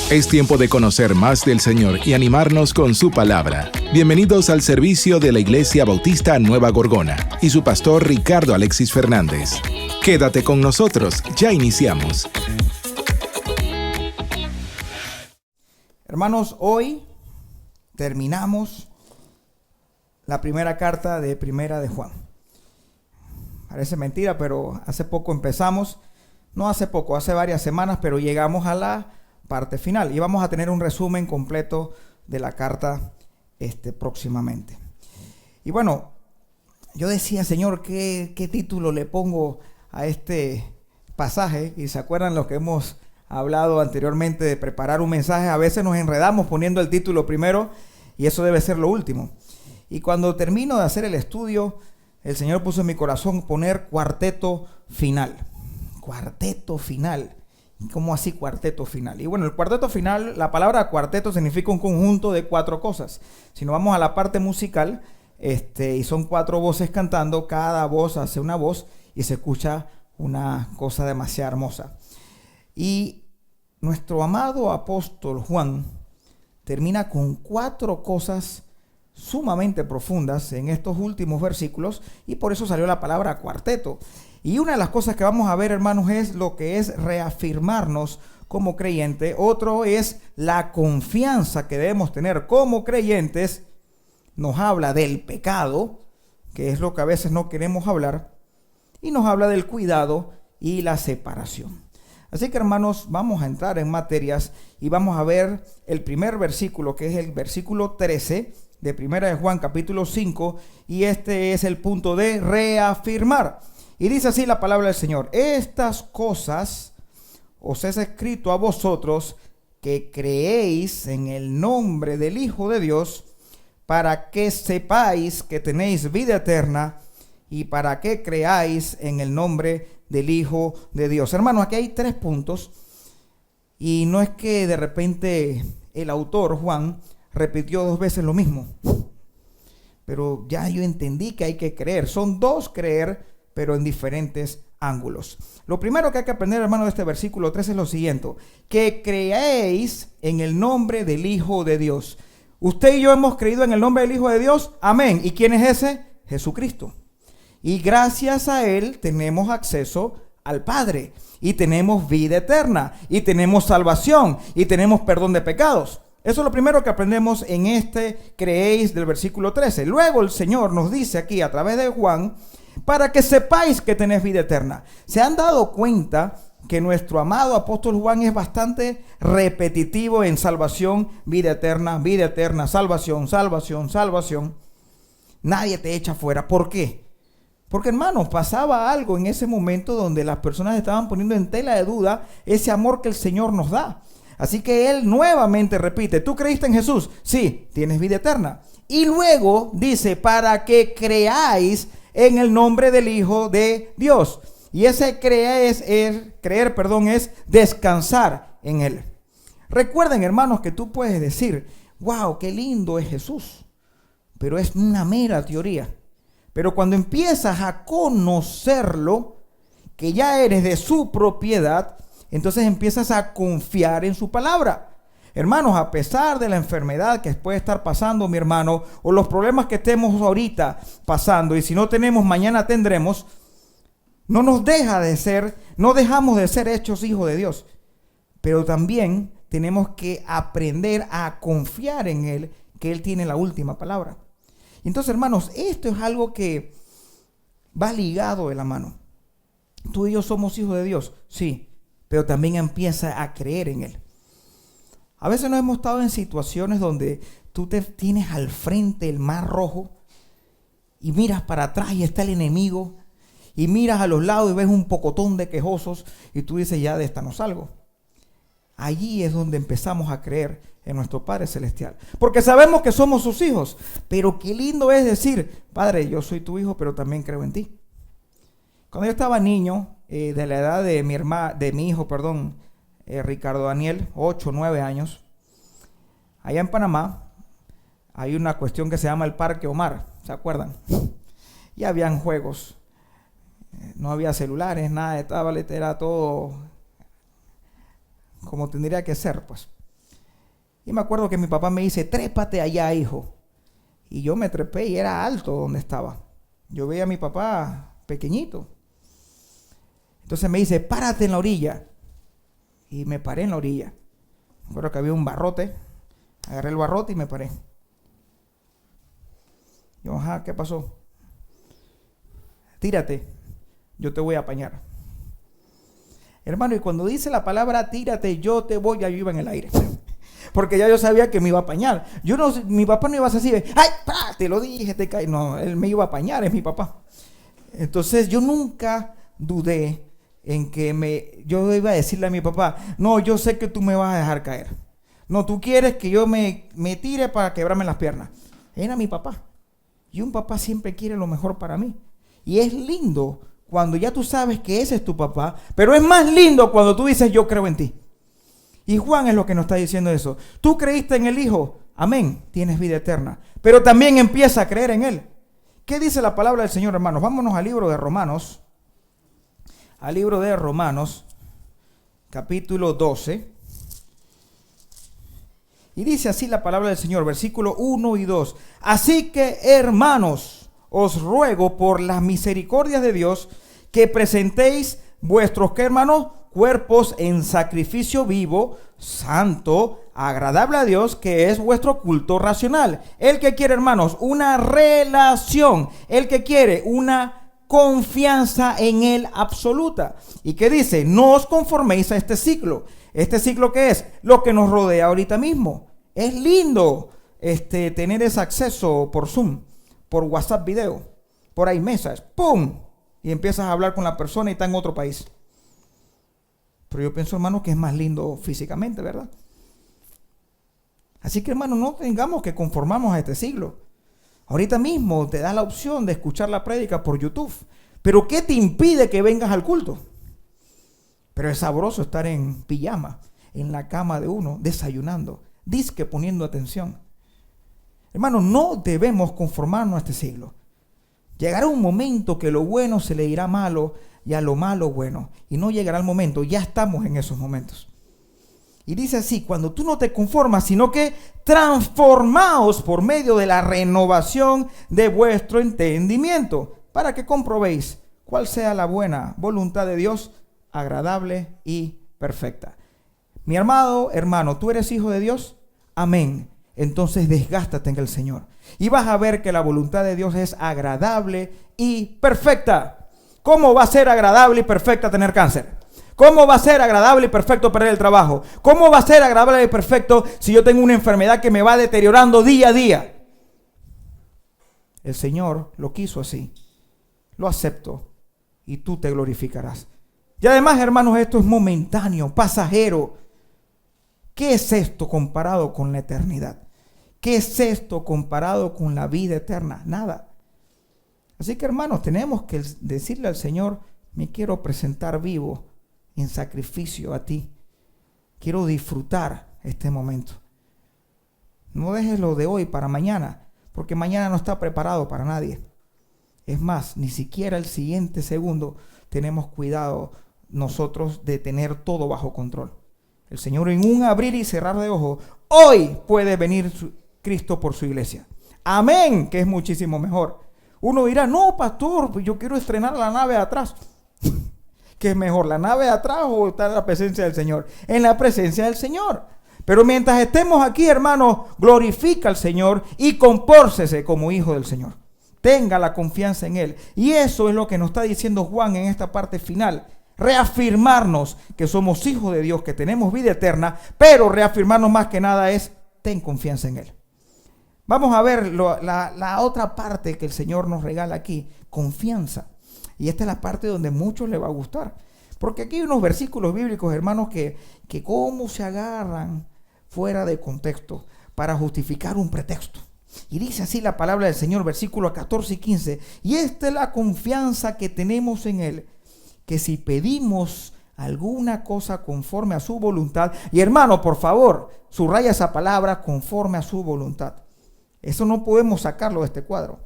Es tiempo de conocer más del Señor y animarnos con su palabra. Bienvenidos al servicio de la Iglesia Bautista Nueva Gorgona y su pastor Ricardo Alexis Fernández. Quédate con nosotros, ya iniciamos. Hermanos, hoy terminamos la primera carta de Primera de Juan. Parece mentira, pero hace poco empezamos, no hace poco, hace varias semanas, pero llegamos a la parte final y vamos a tener un resumen completo de la carta próximamente. Y bueno, yo decía, Señor, ¿qué título le pongo a este pasaje? Y se acuerdan lo que hemos hablado anteriormente de preparar un mensaje. A veces nos enredamos poniendo el título primero y eso debe ser lo último. Y cuando termino de hacer el estudio, el Señor puso en mi corazón poner cuarteto final. Cuarteto final. ¿Cómo así cuarteto final? Y bueno, el cuarteto final, la palabra cuarteto significa un conjunto de 4 cosas. Si nos vamos a la parte musical, y son 4 voces cantando, cada voz hace una voz y se escucha una cosa demasiado hermosa. Y nuestro amado apóstol Juan termina con 4 cosas sumamente profundas en estos últimos versículos y por eso salió la palabra cuarteto. Y una de las cosas que vamos a ver, hermanos, es lo que es reafirmarnos como creyente. Otro es la confianza que debemos tener como creyentes. Nos habla del pecado, que es lo que a veces no queremos hablar, y nos habla del cuidado y la separación. Así que, hermanos, vamos a entrar en materias y vamos a ver el primer versículo, que es el versículo 13 de Primera de Juan, capítulo 5, y este es el punto de reafirmar. Y dice así la palabra del Señor: estas cosas os he escrito a vosotros que creéis en el nombre del Hijo de Dios, para que sepáis que tenéis vida eterna y para que creáis en el nombre del Hijo de Dios. Hermanos, aquí hay 3 puntos y no es que de repente el autor Juan repitió 2 veces lo mismo, pero ya yo entendí que hay que creer. Son 2 creer, pero en diferentes ángulos. Lo primero que hay que aprender, hermano, de este versículo 3 es lo siguiente: que creéis en el nombre del Hijo de Dios. Usted y yo hemos creído en el nombre del Hijo de Dios. Amén. ¿Y quién es ese? Jesucristo. Y gracias a Él tenemos acceso al Padre. Y tenemos vida eterna. Y tenemos salvación. Y tenemos perdón de pecados. Eso es lo primero que aprendemos en creéis del versículo 13. Luego el Señor nos dice aquí a través de Juan: para que sepáis que tenéis vida eterna. ¿Se han dado cuenta que nuestro amado apóstol Juan es bastante repetitivo en salvación, vida eterna, salvación, salvación, salvación? Nadie te echa fuera. ¿Por qué? Porque, hermanos, pasaba algo en ese momento donde las personas estaban poniendo en tela de duda ese amor que el Señor nos da. Así que Él nuevamente repite: ¿tú creíste en Jesús? Sí, tienes vida eterna. Y luego dice: para que creáis en el nombre del Hijo de Dios. Y ese creer es descansar en Él. Recuerden, hermanos, que tú puedes decir: wow, qué lindo es Jesús, pero es una mera teoría. Pero cuando empiezas a conocerlo, que ya eres de su propiedad, entonces empiezas a confiar en su palabra. Hermanos, a pesar de la enfermedad que puede estar pasando, mi hermano, o los problemas que estemos ahorita pasando, y si no tenemos, mañana tendremos, no dejamos de ser hechos hijos de Dios. Pero también tenemos que aprender a confiar en Él, que Él tiene la última palabra. Entonces, hermanos, esto es algo que va ligado de la mano. Tú y yo somos hijos de Dios, sí, pero también empieza a creer en Él. A veces nos hemos estado en situaciones donde tú te tienes al frente el mar rojo y miras para atrás y está el enemigo, y miras a los lados y ves un pocotón de quejosos y tú dices: ya de esta no salgo. Allí es donde empezamos a creer en nuestro Padre Celestial, porque sabemos que somos sus hijos. Pero qué lindo es decir: Padre, yo soy tu hijo, pero también creo en ti. Cuando yo estaba niño, de la edad de mi hijo, Ricardo Daniel, 8 o 9 años, allá en Panamá hay una cuestión que se llama el Parque Omar, ¿se acuerdan? Y habían juegos, no había celulares, nada de tablet, era todo como tendría que ser, pues. Y me acuerdo que mi papá me dice, trépate allá, hijo. Y yo me trepé y era alto donde estaba. Yo veía a mi papá pequeñito. Entonces me dice, párate en la orilla. Y me paré en la orilla. Me acuerdo que había un barrote. Agarré el barrote y me paré. Yo, ajá, ¿qué pasó? Tírate, yo te voy a apañar. Hermano, y cuando dice la palabra tírate, yo iba en el aire. Porque ya yo sabía que me iba a apañar. Mi papá no iba a decir, ay, te lo dije, te caí. No, él me iba a apañar, es mi papá. Entonces yo nunca dudé en que yo iba a decirle a mi papá, no, yo sé que tú me vas a dejar caer. No, tú quieres que yo me tire para quebrarme las piernas. Era mi papá. Y un papá siempre quiere lo mejor para mí. Y es lindo cuando ya tú sabes que ese es tu papá, pero es más lindo cuando tú dices, yo creo en ti. Y Juan es lo que nos está diciendo eso. Tú creíste en el Hijo, amén, tienes vida eterna. Pero también empieza a creer en Él. ¿Qué dice la palabra del Señor, hermanos? Vámonos al libro de Romanos. Al libro de Romanos, capítulo 12. Y dice así la palabra del Señor, versículo 1 y 2. Así que, hermanos, os ruego por las misericordias de Dios que presentéis vuestros, ¿qué, hermanos? Cuerpos en sacrificio vivo, santo, agradable a Dios, que es vuestro culto racional. El que quiere, hermanos, una relación. El que quiere una confianza en Él absoluta. ¿Y qué dice? No os conforméis a este ciclo. ¿Este ciclo qué es? Lo que nos rodea ahorita mismo. Es lindo tener ese acceso por Zoom, por WhatsApp video, por iMessage, ¡pum! Y empiezas a hablar con la persona y está en otro país. Pero yo pienso, hermano, que es más lindo físicamente, ¿verdad? Así que, hermano, no tengamos que conformarnos a este siglo. Ahorita mismo te da la opción de escuchar la prédica por YouTube. Pero ¿qué te impide que vengas al culto? Pero es sabroso estar en pijama, en la cama de uno, desayunando, disque poniendo atención. Hermano, no debemos conformarnos a este siglo. Llegará un momento que lo bueno se le irá malo y a lo malo bueno. Y no llegará el momento, ya estamos en esos momentos. Y dice así, cuando tú no te conformas, sino que transformaos por medio de la renovación de vuestro entendimiento, para que comprobéis cuál sea la buena voluntad de Dios, agradable y perfecta. Mi amado hermano, ¿tú eres hijo de Dios? Amén. Entonces desgástate en el Señor. Y vas a ver que la voluntad de Dios es agradable y perfecta. ¿Cómo va a ser agradable y perfecta tener cáncer? ¿Cómo va a ser agradable y perfecto perder el trabajo? ¿Cómo va a ser agradable y perfecto si yo tengo una enfermedad que me va deteriorando día a día? El Señor lo quiso así. Lo acepto y tú te glorificarás. Y además, hermanos, esto es momentáneo, pasajero. ¿Qué es esto comparado con la eternidad? ¿Qué es esto comparado con la vida eterna? Nada. Así que, hermanos, tenemos que decirle al Señor, me quiero presentar vivo en sacrificio a ti. Quiero disfrutar este momento. No dejes lo de hoy para mañana, porque mañana no está preparado para nadie. Es más, ni siquiera el siguiente segundo tenemos cuidado nosotros de tener todo bajo control. El Señor, en un abrir y cerrar de ojos, hoy puede venir Cristo por su iglesia. Amén, que es muchísimo mejor. Uno dirá, no, pastor, pues yo quiero estrenar la nave de atrás. ¿Qué es mejor, la nave de atrás o estar en la presencia del Señor? En la presencia del Señor. Pero mientras estemos aquí, hermanos, glorifica al Señor y compórcese como hijo del Señor. Tenga la confianza en Él. Y eso es lo que nos está diciendo Juan en esta parte final. Reafirmarnos que somos hijos de Dios, que tenemos vida eterna, pero reafirmarnos más que nada es, ten confianza en Él. Vamos a ver la otra parte que el Señor nos regala aquí, confianza. Y esta es la parte donde a muchos les va a gustar. Porque aquí hay unos versículos bíblicos, hermanos, que cómo se agarran fuera de contexto para justificar un pretexto. Y dice así la palabra del Señor, versículos 14 y 15. Y esta es la confianza que tenemos en Él, que si pedimos alguna cosa conforme a su voluntad, y hermano, por favor, subraya esa palabra, conforme a su voluntad. Eso no podemos sacarlo de este cuadro.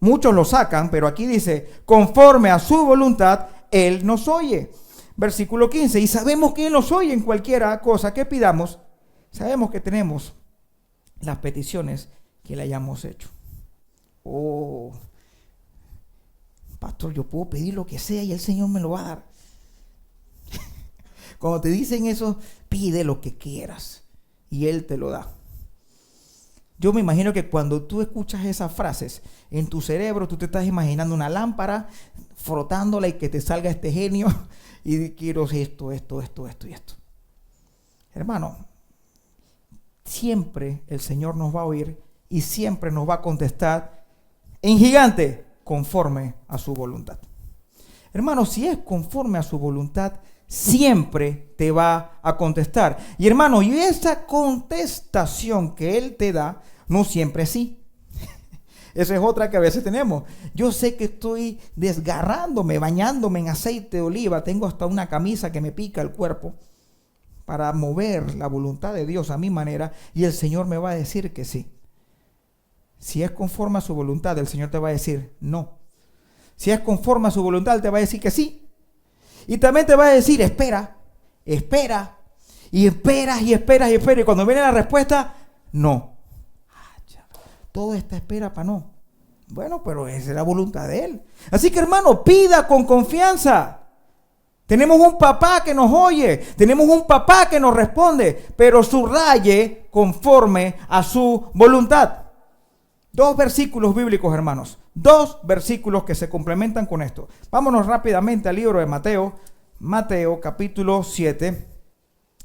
Muchos lo sacan, pero aquí dice, conforme a su voluntad, Él nos oye. Versículo 15, y sabemos que Él nos oye en cualquier cosa que pidamos, sabemos que tenemos las peticiones que le hayamos hecho. Oh, pastor, yo puedo pedir lo que sea y el Señor me lo va a dar. Cuando te dicen eso, pide lo que quieras y Él te lo da. Yo me imagino que cuando tú escuchas esas frases, en tu cerebro tú te estás imaginando una lámpara, frotándola y que te salga este genio y quiero esto. Hermano, siempre el Señor nos va a oír y siempre nos va a contestar en gigante conforme a su voluntad. Hermano, si es conforme a su voluntad, siempre te va a contestar. Y hermano, y esa contestación que Él te da, no siempre es sí. Esa es otra que a veces tenemos. Yo sé que estoy desgarrándome, bañándome en aceite de oliva. Tengo hasta una camisa que me pica el cuerpo para mover la voluntad de Dios a mi manera. Y el Señor me va a decir que sí. Si es conforme a su voluntad, el Señor te va a decir no. Si es conforme a su voluntad, Él te va a decir que sí. Y también te va a decir, espera. Y esperas. Y cuando viene la respuesta, no. Todo esta espera para no. Bueno, pero esa es la voluntad de Él. Así que, hermano, pida con confianza. Tenemos un papá que nos oye. Tenemos un papá que nos responde. Pero subraye conforme a su voluntad. 2 versículos bíblicos, hermanos. 2 versículos que se complementan con esto. Vámonos rápidamente al libro de Mateo. Mateo capítulo 7,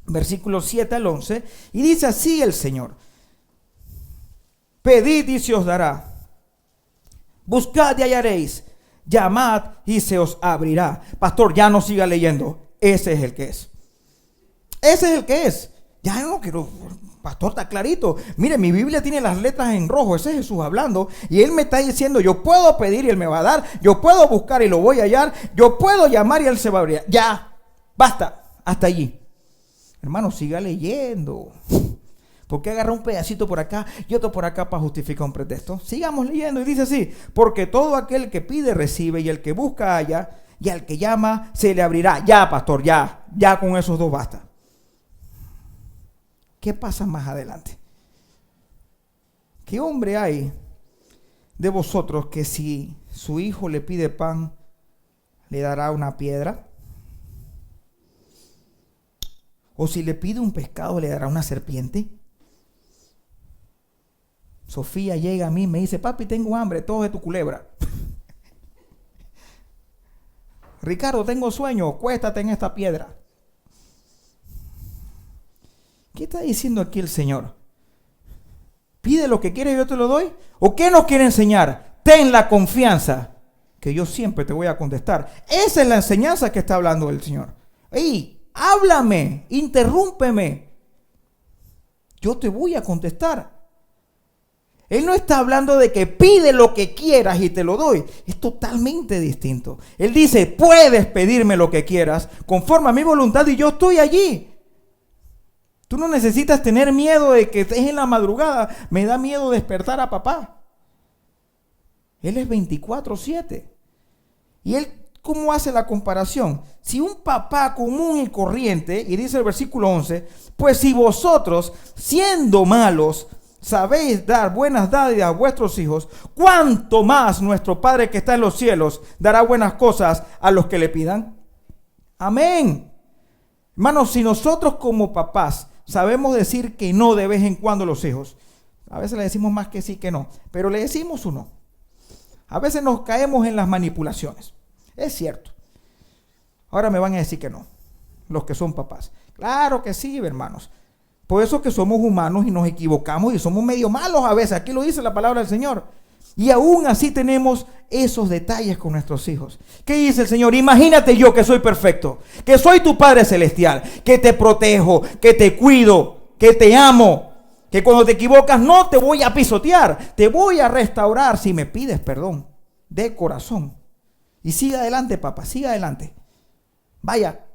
versículos 7 al 11. Y dice así el Señor: pedid y se os dará. Buscad y hallaréis. Llamad y se os abrirá. Pastor, ya no siga leyendo. Ese es el que es. Ese es el que es. Ya no quiero... Pastor, está clarito. Mire, mi Biblia tiene las letras en rojo. Ese es Jesús hablando. Y Él me está diciendo, yo puedo pedir y Él me va a dar. Yo puedo buscar y lo voy a hallar. Yo puedo llamar y Él se va a abrir. Ya, basta. Hasta allí. Hermano, siga leyendo. ¿Por qué agarra un pedacito por acá y otro por acá para justificar un pretexto? Sigamos leyendo y dice así: porque todo aquel que pide recibe, y el que busca halla, y al que llama se le abrirá. Ya, pastor, ya con esos 2 basta. ¿Qué pasa más adelante? ¿Qué hombre hay de vosotros que si su hijo le pide pan, le dará una piedra? ¿O si le pide un pescado, le dará una serpiente? Sofía llega a mí y me dice: papi, tengo hambre, todo de tu culebra. Ricardo, tengo sueño, acuéstate en esta piedra. ¿Qué está diciendo aquí el Señor? Pide lo que quieres y yo te lo doy. ¿O qué nos quiere enseñar? Ten la confianza que yo siempre te voy a contestar. Esa es la enseñanza que está hablando el Señor. ¡Ey! Háblame, interrúmpeme. Yo te voy a contestar. Él no está hablando de que pide lo que quieras y te lo doy. Es totalmente distinto. Él dice, puedes pedirme lo que quieras conforme a mi voluntad y yo estoy allí. Tú no necesitas tener miedo de que estés en la madrugada. Me da miedo despertar a papá. Él es 24/7. Y Él, ¿cómo hace la comparación? Si un papá común y corriente, y dice el versículo 11, pues si vosotros, siendo malos, sabéis dar buenas dádivas a vuestros hijos, ¿cuánto más nuestro Padre que está en los cielos dará buenas cosas a los que le pidan? Amén. Hermanos, si nosotros como papás sabemos decir que no de vez en cuando a los hijos, a veces le decimos más que sí que no, pero le decimos un no. A veces nos caemos en las manipulaciones. Es cierto. Ahora me van a decir que no, los que son papás. Claro que sí, hermanos. Por eso que somos humanos y nos equivocamos y somos medio malos a veces. Aquí lo dice la palabra del Señor. Y aún así tenemos esos detalles con nuestros hijos. ¿Qué dice el Señor? Imagínate yo que soy perfecto, que soy tu Padre Celestial, que te protejo, que te cuido, que te amo, que cuando te equivocas no te voy a pisotear, te voy a restaurar si me pides perdón de corazón. Y siga adelante, papá, siga adelante. Vaya,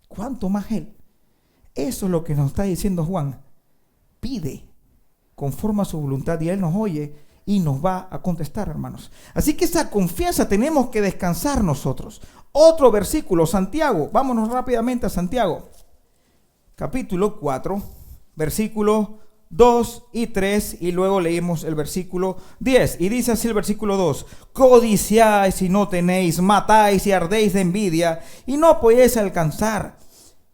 ¿cuánto más Él? Eso es lo que nos está diciendo Juan. Pide conforme a su voluntad y Él nos oye y nos va a contestar, hermanos. Así que esa confianza tenemos que descansar nosotros. Otro versículo, Santiago. Vámonos rápidamente a Santiago. capítulo 4, versículos 2 y 3, y luego leímos el versículo 10. Y dice así el versículo 2: codiciáis y no tenéis, matáis y ardéis de envidia y no podéis alcanzar.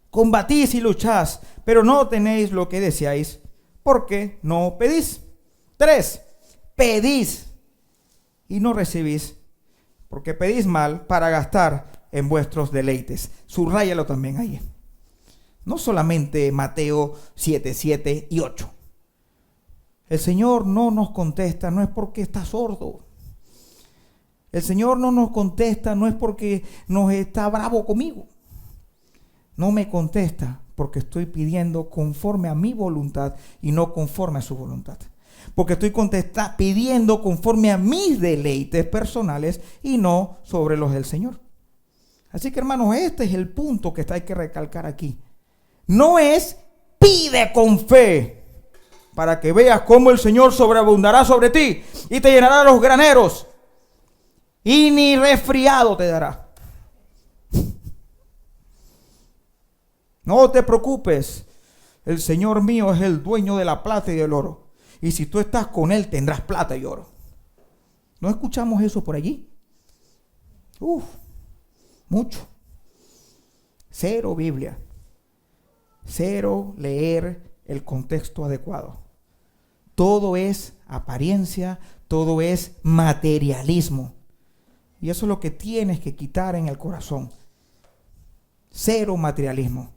Combatís y lucháis, pero no tenéis lo que deseáis, porque no pedís. 3. Pedís y no recibís, porque pedís mal para gastar en vuestros deleites. Subráyalo también ahí. No solamente Mateo 7, 7 y 8. El Señor no nos contesta, no es porque está sordo. El Señor no nos contesta, no es porque nos está bravo conmigo. No me contesta porque estoy pidiendo conforme a mi voluntad y no conforme a su voluntad. Porque estoy pidiendo conforme a mis deleites personales y no sobre los del Señor. Así que, hermanos, este es el punto que hay que recalcar aquí. No es pide con fe para que veas cómo el Señor sobreabundará sobre ti y te llenará los graneros y ni resfriado te dará. No te preocupes, el Señor mío es el dueño de la plata y del oro. Y si tú estás con Él, tendrás plata y oro. ¿No escuchamos eso por allí? Mucho. Cero Biblia. Cero leer el contexto adecuado. Todo es apariencia, todo es materialismo. Y eso es lo que tienes que quitar en el corazón. Cero materialismo.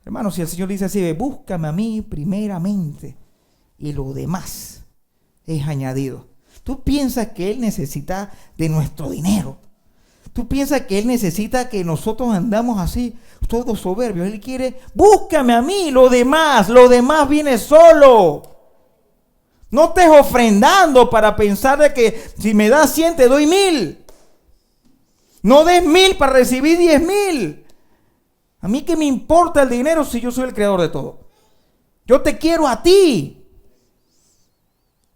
Hermanos, si el Señor dice así, búscame a mí primeramente y lo demás es añadido. Tú piensas que Él necesita de nuestro dinero. Tú piensas que Él necesita que nosotros andamos así, todos soberbios. Él quiere, búscame a mí, lo demás viene solo. No estés ofrendando para pensar de que si me das 100 te doy 1000. No des 1000 para recibir 10,000. A mí qué me importa el dinero si yo soy el creador de todo. Yo te quiero a ti.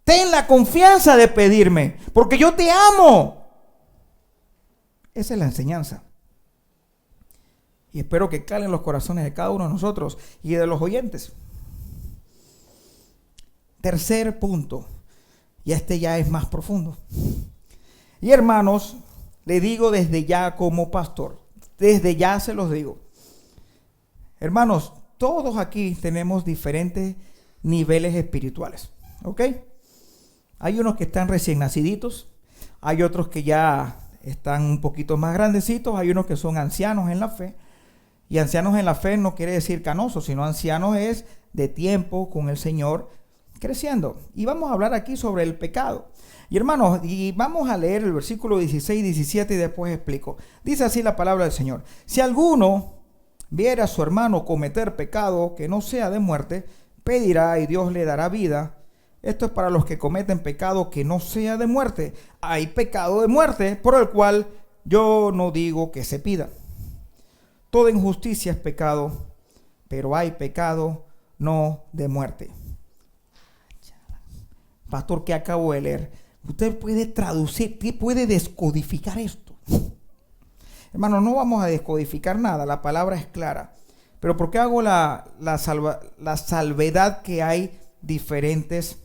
Ten la confianza de pedirme, porque yo te amo. Esa es la enseñanza. Y espero que calen los corazones de cada uno de nosotros y de los oyentes. Tercer punto, y este ya es más profundo. Y hermanos, le digo desde ya como pastor, desde ya se los digo. Hermanos, todos aquí tenemos diferentes niveles espirituales, ¿ok? Hay unos que están recién naciditos, hay otros que ya están un poquito más grandecitos, hay unos que son ancianos en la fe. Y ancianos en la fe no quiere decir canosos, sino ancianos es de tiempo con el Señor creciendo. Y vamos a hablar aquí sobre el pecado. Y hermanos, y vamos a leer el versículo 16 y 17 y después explico. Dice así la palabra del Señor: si alguno viera a su hermano cometer pecado que no sea de muerte, pedirá y Dios le dará vida. Esto es para los que cometen pecado que no sea de muerte. Hay pecado de muerte por el cual yo no digo que se pida. Toda injusticia es pecado, pero hay pecado no de muerte. Pastor, ¿qué acabo de leer? Usted puede traducir, puede descodificar esto. Hermano, no vamos a descodificar nada, la palabra es clara. Pero ¿por qué hago la salvedad que hay diferentes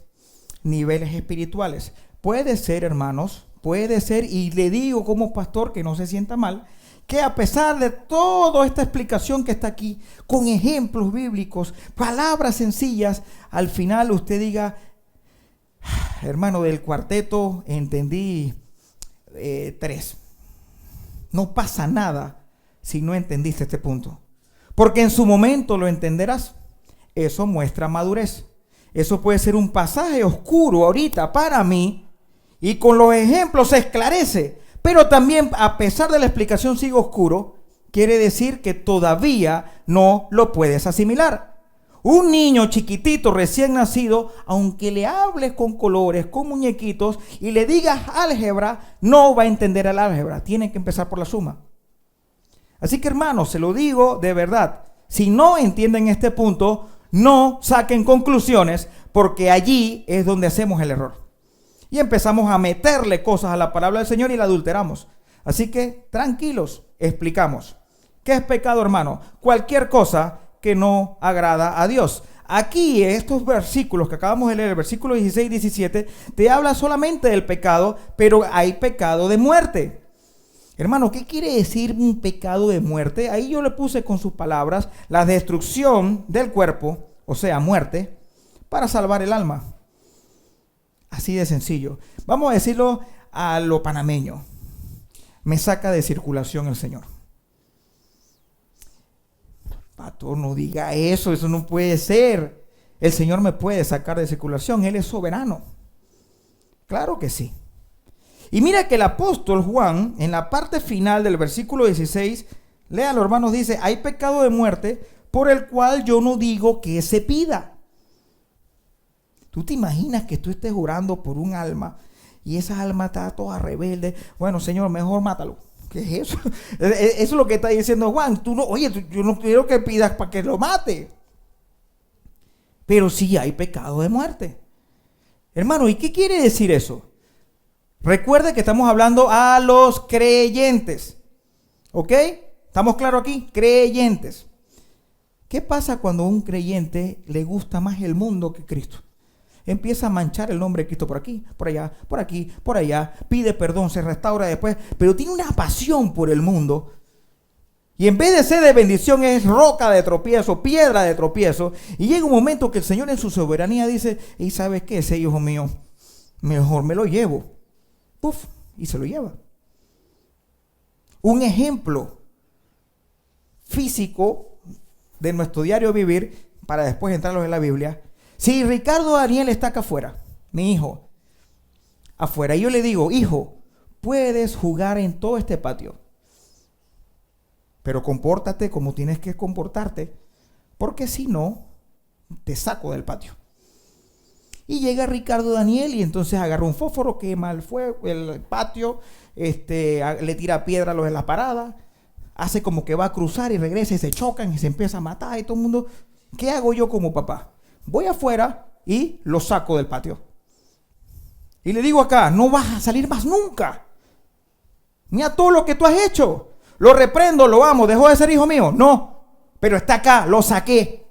niveles espirituales? Puede ser, hermanos, puede ser, y le digo como pastor que no se sienta mal, que a pesar de toda esta explicación que está aquí, con ejemplos bíblicos, palabras sencillas, al final usted diga, hermano, del cuarteto entendí 3. No pasa nada si no entendiste este punto, porque en su momento lo entenderás. Eso muestra madurez. Eso puede ser un pasaje oscuro ahorita para mí, y con los ejemplos se esclarece, pero también a pesar de la explicación sigue oscuro, quiere decir que todavía no lo puedes asimilar. Un niño chiquitito recién nacido, aunque le hables con colores, con muñequitos y le digas álgebra, no va a entender el álgebra. Tiene que empezar por la suma. Así que, hermanos, se lo digo de verdad. Si no entienden este punto, no saquen conclusiones, porque allí es donde hacemos el error. Y empezamos a meterle cosas a la palabra del Señor y la adulteramos. Así que, tranquilos, explicamos. ¿Qué es pecado, hermano? Cualquier cosa que no agrada a Dios. Aquí, estos versículos que acabamos de leer, el versículo 16 y 17, te habla solamente del pecado, pero hay pecado de muerte. Hermano, ¿qué quiere decir un pecado de muerte? Ahí yo le puse con sus palabras la destrucción del cuerpo, o sea, muerte, para salvar el alma. Así de sencillo. Vamos a decirlo a lo panameño. Me saca de circulación el Señor. Pastor, no diga eso no puede ser. El Señor me puede sacar de circulación, Él es soberano. Claro que sí. Y mira que el apóstol Juan, en la parte final del versículo 16, léalo hermanos, dice, hay pecado de muerte por el cual yo no digo que se pida. ¿Tú te imaginas que tú estés orando por un alma y esa alma está toda rebelde? Bueno, Señor, mejor mátalo. ¿Qué es eso? Eso es lo que está diciendo Juan. Yo no quiero que pidas para que lo mate. Pero sí hay pecado de muerte. Hermano, ¿y qué quiere decir eso? Recuerde que estamos hablando a los creyentes. ¿Ok? ¿Estamos claros aquí? Creyentes. ¿Qué pasa cuando a un creyente le gusta más el mundo que Cristo? Empieza a manchar el nombre de Cristo por aquí, por allá, por aquí, por allá. Pide perdón, se restaura después. Pero tiene una pasión por el mundo. Y en vez de ser de bendición es roca de tropiezo, piedra de tropiezo. Y llega un momento que el Señor en su soberanía dice, ¿y sabes qué? Ese hijo mío, mejor me lo llevo. Puf, y se lo lleva. Un ejemplo físico de nuestro diario vivir, para después entrarlos en la Biblia. Si Ricardo Daniel está acá afuera, mi hijo, afuera, y yo le digo, hijo, puedes jugar en todo este patio, pero compórtate como tienes que comportarte, porque si no, te saco del patio. Y llega Ricardo Daniel y entonces agarra un fósforo, quema el fuego, el patio, le tira piedra a los de la parada, hace como que va a cruzar y regresa y se chocan y se empieza a matar y todo el mundo. ¿Qué hago yo como papá? Voy afuera y lo saco del patio. Y le digo acá, no vas a salir más nunca. Mira todo lo que tú has hecho. Lo reprendo, lo amo, dejó de ser hijo mío. No, pero está acá, lo saqué.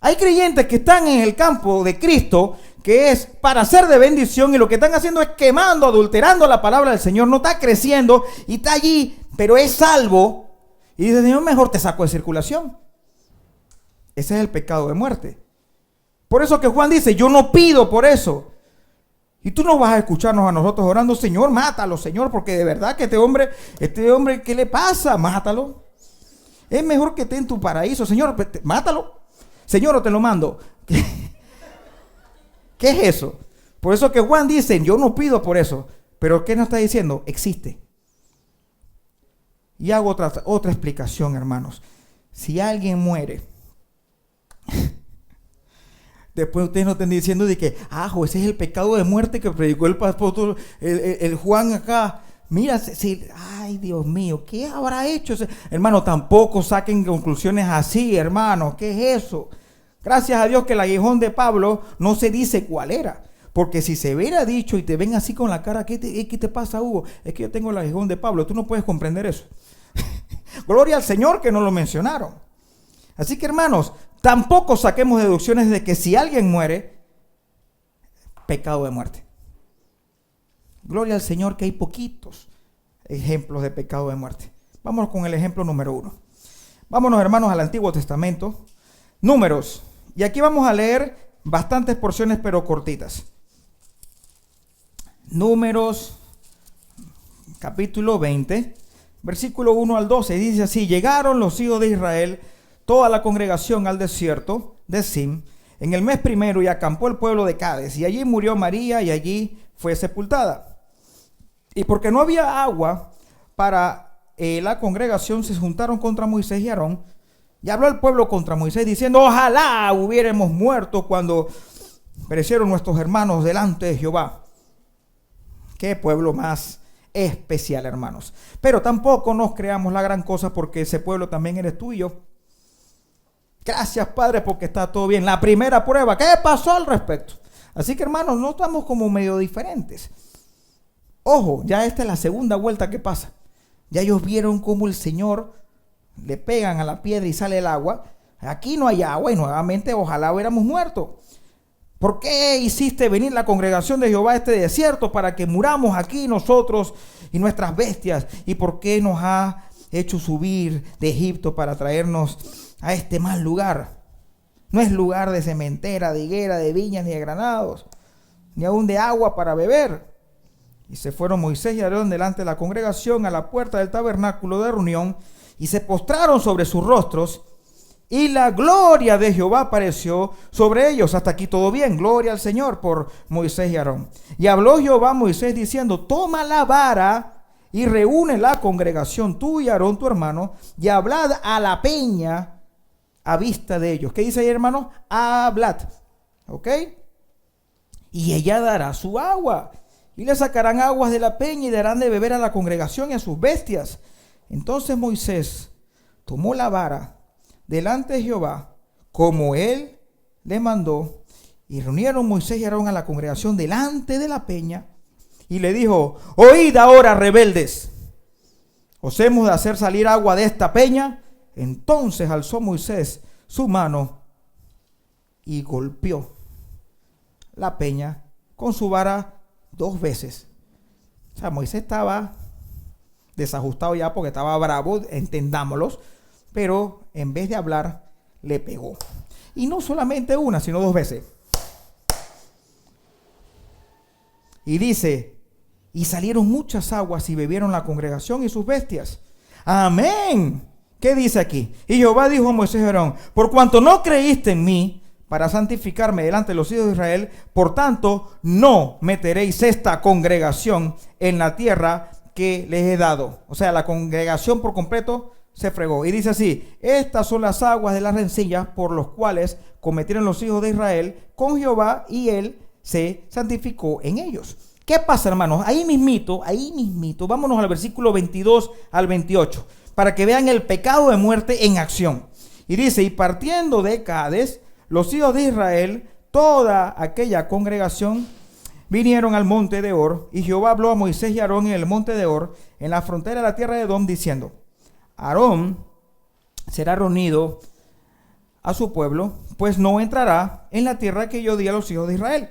Hay creyentes que están en el campo de Cristo, que es para ser de bendición, y lo que están haciendo es quemando, adulterando la palabra del Señor. No está creciendo y está allí, pero es salvo. Y dice, Señor, mejor te saco de circulación. Ese es el pecado de muerte. Por eso que Juan dice, yo no pido por eso. Y tú no vas a escucharnos a nosotros orando, Señor, mátalo, Señor, porque de verdad que este hombre, ¿qué le pasa? Mátalo. Es mejor que esté en tu paraíso, Señor, mátalo. Señor, te lo mando. ¿Qué es eso? Por eso que Juan dice, yo no pido por eso. Pero ¿qué nos está diciendo? Existe. Y hago otra explicación, hermanos. Si alguien muere, después ustedes no estén diciendo de que, ese es el pecado de muerte que predicó el pastor, el Juan acá. Mira, ay Dios mío, ¿qué habrá hecho ese? Hermano, tampoco saquen conclusiones así, hermano. ¿Qué es eso? Gracias a Dios que el aguijón de Pablo no se dice cuál era. Porque si se hubiera dicho y te ven así con la cara, ¿qué te pasa, Hugo? Es que yo tengo el aguijón de Pablo. Tú no puedes comprender eso. Gloria al Señor que no lo mencionaron. Así que, hermanos, tampoco saquemos deducciones de que si alguien muere, pecado de muerte. Gloria al Señor que hay poquitos ejemplos de pecado de muerte. Vámonos con el ejemplo número 1. Vámonos, hermanos, al Antiguo Testamento. Números. Y aquí vamos a leer bastantes porciones, pero cortitas. Números, capítulo 20, versículo 1 al 12. Dice así, llegaron los hijos de Israel, toda la congregación al desierto de Zin, en el mes primero, y acampó el pueblo de Cades. Y allí murió María y allí fue sepultada. Y porque no había agua para la congregación, se juntaron contra Moisés y Aarón. Y habló el pueblo contra Moisés diciendo, ojalá hubiéramos muerto cuando perecieron nuestros hermanos delante de Jehová. Qué pueblo más especial, hermanos. Pero tampoco nos creamos la gran cosa, porque ese pueblo también eres tú y yo. Gracias, Padre, porque está todo bien. La primera prueba, ¿qué pasó al respecto? Así que, hermanos, no estamos como medio diferentes. Ojo, ya esta es la segunda vuelta que pasa. Ya ellos vieron cómo el Señor le pegan a la piedra y sale el agua. aquí no hay agua y nuevamente ojalá hubiéramos muerto. ¿Por qué hiciste venir la congregación de Jehová a este desierto para que muramos aquí nosotros y nuestras bestias? ¿Y por qué nos ha hecho subir de Egipto para traernos a este mal lugar? No es lugar de sementera, de higuera, de viñas, ni de granados, ni aún de agua para beber. Y se fueron Moisés y Aarón delante de la congregación a la puerta del tabernáculo de reunión y se postraron sobre sus rostros. Y la gloria de Jehová apareció sobre ellos. Hasta aquí todo bien. Gloria al Señor por Moisés y Aarón. Y habló Jehová a Moisés diciendo: toma la vara y reúne la congregación, tú y Aarón tu hermano, y hablad a la peña a vista de ellos. ¿Qué dice ahí, hermano? Hablad. ¿Ok? Y ella dará su agua. Y le sacarán aguas de la peña y darán de beber a la congregación y a sus bestias. Entonces Moisés tomó la vara delante de Jehová, como él le mandó, y reunieron Moisés y Aarón a la congregación delante de la peña, y le dijo: oíd ahora, rebeldes, ¿os hemos de hacer salir agua de esta peña? Entonces alzó Moisés su mano y golpeó la peña con su vara 2 veces. O sea, Moisés estaba desajustado ya porque estaba bravo, entendámoslos. Pero en vez de hablar, le pegó. Y no solamente una, sino 2 veces. Y dice: y salieron muchas aguas y bebieron la congregación y sus bestias. Amén. ¿Qué dice aquí? Y Jehová dijo a Moisés y Aarón: por cuanto no creíste en mí para santificarme delante de los hijos de Israel, por tanto no meteréis esta congregación en la tierra que les he dado. O sea, la congregación por completo se fregó. Y dice así: estas son las aguas de las rencillas por los cuales cometieron los hijos de Israel con Jehová, y él se santificó en ellos. ¿Qué pasa, hermanos? Ahí mismito, vámonos al versículo 22 al 28, para que vean el pecado de muerte en acción. Y dice: y partiendo de Cades, los hijos de Israel, toda aquella congregación, vinieron al monte de Hor, y Jehová habló a Moisés y Aarón en el monte de Hor, en la frontera de la tierra de Edom, diciendo: Aarón será reunido a su pueblo, pues no entrará en la tierra que yo di a los hijos de Israel,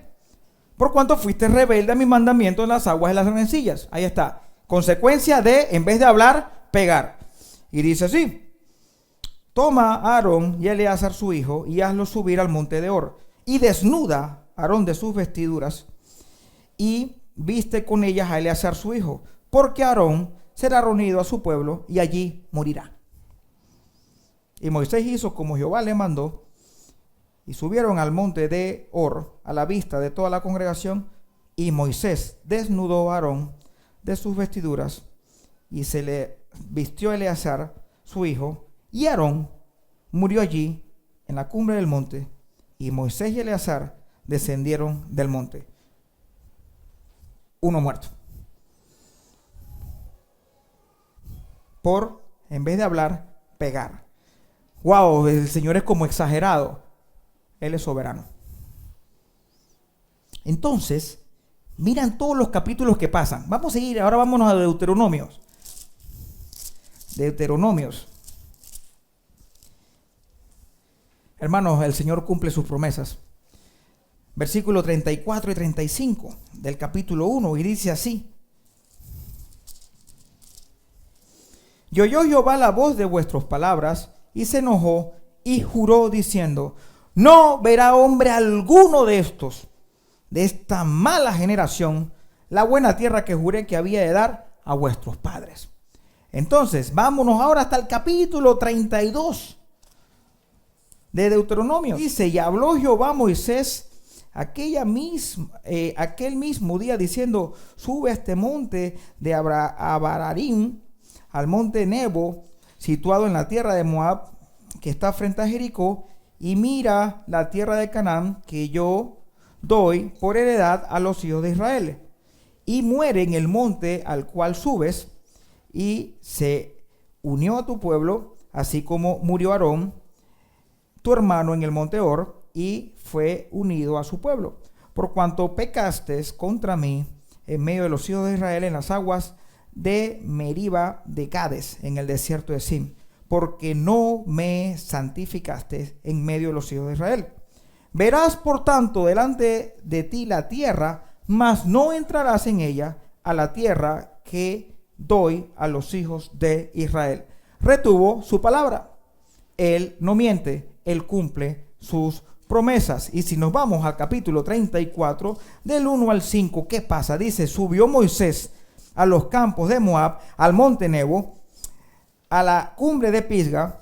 por cuanto fuiste rebelde a mis mandamientos en las aguas de las rencillas. Ahí está. Consecuencia de, en vez de hablar, pegar. Y dice así: toma a Aarón y a Eleazar su hijo, y hazlos subir al monte de Hor, y desnuda a Aarón de sus vestiduras, y viste con ellas a Eleazar su hijo, porque Aarón será reunido a su pueblo y allí morirá. Y Moisés hizo como Jehová le mandó, y subieron al monte de Hor a la vista de toda la congregación, y Moisés desnudó a Aarón de sus vestiduras, y se le vistió a Eleazar su hijo, y Aarón murió allí en la cumbre del monte, y Moisés y Eleazar descendieron del monte. Uno muerto. Por, en vez de hablar, pegar. Wow, el Señor es como exagerado. Él es soberano. Entonces, miran todos los capítulos que pasan. Vamos a seguir, ahora vámonos a Deuteronomios. Deuteronomios. Hermanos, el Señor cumple sus promesas. Versículos 34 y 35 del capítulo 1, y dice así: y oyó Jehová la voz de vuestras palabras, y se enojó, y juró diciendo: no verá hombre alguno de estos, de esta mala generación, la buena tierra que juré que había de dar a vuestros padres. Entonces, vámonos ahora hasta el capítulo 32 de Deuteronomio. Dice: y habló Jehová a Moisés aquel mismo día, diciendo: sube a este monte de Abararim, al monte Nebo, situado en la tierra de Moab, que está frente a Jericó, y mira la tierra de Canaán, que yo doy por heredad a los hijos de Israel. Y muere en el monte al cual subes, y se unió a tu pueblo, así como murió Aarón, tu hermano, en el monte Hor, y fue unido a su pueblo. Por cuanto pecaste contra mí en medio de los hijos de Israel en las aguas de Meriba de Cades, en el desierto de Sin. porque no me santificaste en medio de los hijos de Israel. Verás, por tanto, delante de ti la tierra, mas no entrarás en ella, a la tierra que doy a los hijos de Israel. Retuvo su palabra. Él no miente, él cumple sus promesas. Y si nos vamos al capítulo 34, del 1 al 5, ¿qué pasa? Dice, subió Moisés a los campos de Moab, al monte Nebo, a la cumbre de Pisga,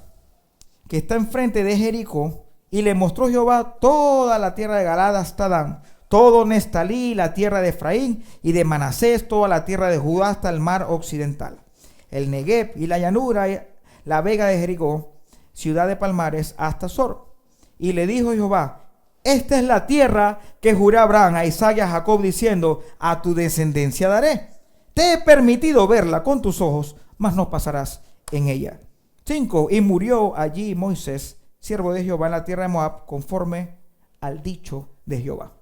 que está enfrente de Jericó, y le mostró Jehová toda la tierra de Galaad hasta Dan, todo Neftalí, la tierra de Efraín, y de Manasés, toda la tierra de Judá hasta el mar occidental, el Negev y la llanura, la vega de Jericó, ciudad de palmares, hasta Sor. Y le dijo Jehová, esta es la tierra que juré a Abraham, a Isaac y a Jacob, diciendo, a tu descendencia daré. Te he permitido verla con tus ojos, mas no pasarás en ella. 5. Y murió allí Moisés, siervo de Jehová, en la tierra de Moab, conforme al dicho de Jehová.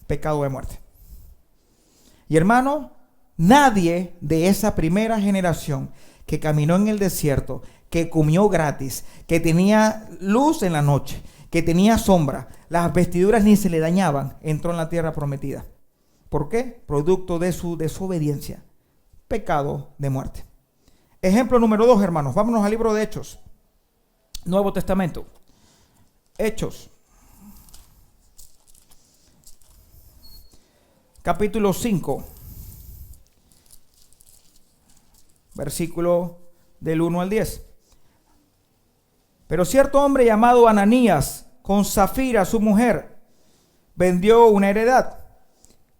Pecado de muerte. Y hermano, nadie de esa primera generación que caminó en el desierto, que comió gratis, que tenía luz en la noche, que tenía sombra, las vestiduras ni se le dañaban, entró en la tierra prometida. ¿Por qué? Producto de su desobediencia. Pecado de muerte. Ejemplo número 2, hermanos. Vámonos al libro de Hechos. Nuevo Testamento. Hechos. Capítulo 5. Versículo del 1 al 10. Pero cierto hombre llamado Ananías, con Zafira su mujer, vendió una heredad